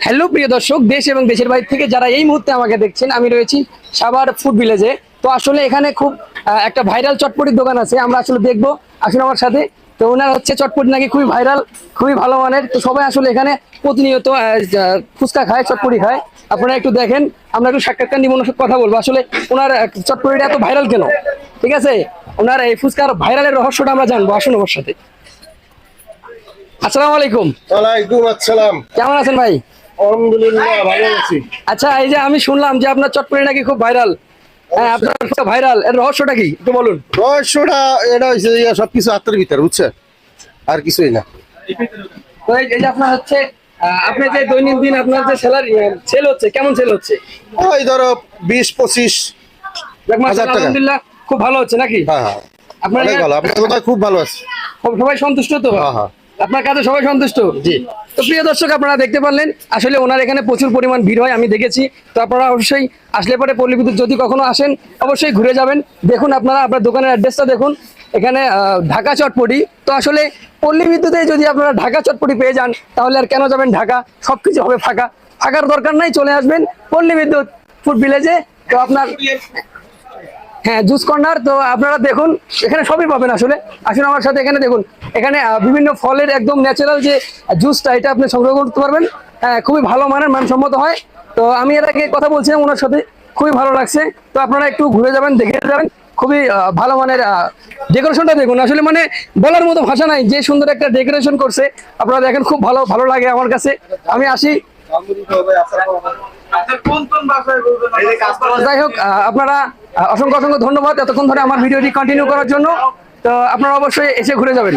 Hello প্রিয় দর্শক, দেশ এবং দেশের বাইরে থেকে যারা এই মুহূর্তে আমাকে দেখছেন, আমি রয়েছি সাভার ফুড ভিলেজে। তো আসলে এখানে খুব একটা ভাইরাল চটপটির দোকান আছে, আমরা আসলে দেখবো। আসুন আমার সাথে। তো ওনার হচ্ছে চটপটি নাকি খুবই ভাইরাল, খুবই ভালো মানের। তো সবাই আসলে এখানে প্রতিনিয়ত ফুচকা খায়, চটপটি খায়। আপনারা একটু দেখেন, আমরা একটু সাক্ষাৎকার নিব, ওনার সাথে কথা বলবো আসলে ওনার চটপটিটা এত ভাইরাল কেন। ঠিক আছে, ওনার এই ফুচকার ভাইরালের রহস্যটা আমরা জানবো। আসুন আমার সাথে। আসসালামু আলাইকুম। ওয়ালাইকুম আসসালাম। কেমন আছেন ভাই? আলহামদুলিল্লাহ ভালো আছি। আচ্ছা, এই যে আমি শুনলাম যে আপনার চটপটি নাকি খুব ভাইরাল। হ্যাঁ, আপনার ভাইরাল এর রহস্যটা কি একটু বলুন। রহস্যটা এটা হচ্ছে সবকিছু হাতের ভিতরে, বুঝছে, আর কিছুই না। তো এই যে আপনার হচ্ছে আপনি যে দৈনন্দিন আপনার যে সেল হচ্ছে, কেমন সেল হচ্ছে? ওই ধরো 20-25 হাজার টাকা। আলহামদুলিল্লাহ, খুব ভালো হচ্ছে নাকি? হ্যাঁ হ্যাঁ, আপনার অনেক ভালো। আপনার কোথায় খুব ভালো আছে? সবাই সন্তুষ্ট তো? হ্যাঁ হ্যাঁ আপনার কাছে সবাই সন্তুষ্ট? জি। তো প্রিয় দর্শক, আপনারা দেখতে পারলেন আসলে ওনার এখানে প্রচুর পরিমাণ ভিড় হয়, আমি দেখেছি। তো আপনারা অবশ্যই আসলে পরে পল্লী বিদ্যুৎ যদি কখনো আসেন, অবশ্যই ঘুরে যাবেন। দেখুন আপনারা আপনার দোকানের অ্যাড্রেসটা দেখুন, এখানে ঢাকা চটপটি। তো আসলে পল্লী বিদ্যুতে যদি আপনারা ঢাকা চটপটি পেয়ে যান, তাহলে আর কেন যাবেন ঢাকা? সবকিছু হবে ফাঁকা, ফাঁকার দরকার নাই, চলে আসবেন পল্লী বিদ্যুৎ ফুড ভিলেজে। তো আপনার হ্যাঁ, জুস কর্নার। তো আপনারা দেখুন, এখানে সবই পাবেন আসলে। আসুন আমার সাথে। এখানে দেখুন, এখানে বিভিন্ন ফলের একদম ন্যাচারাল যে জুসটা, এটা আপনি সংগ্রহ করতে পারবেন। হ্যাঁ, খুবই ভালো মানের, মানসম্মত হয়। তো আমি এর আগে কথা বলছিলাম ওনার সাথে, খুবই ভালো লাগছে। তো আপনারা একটু ঘুরে যাবেন, দেখে যাবেন। খুবই ভালো মানের ডেকোরেশনটা দেখুন, আসলে মানে বলার মতো ভাষা নাই, যে সুন্দর একটা ডেকোরেশন করছে। আপনারা দেখেন, খুব ভালো ভালো লাগে আমার কাছে। আমি আসি। যাই হোক, আপনারা অসংখ্য অসংখ্য ধন্যবাদ এতক্ষণ ধরে আমার ভিডিওটি কন্টিনিউ করার জন্য। তো আপনারা অবশ্যই এসে ঘুরে যাবেন।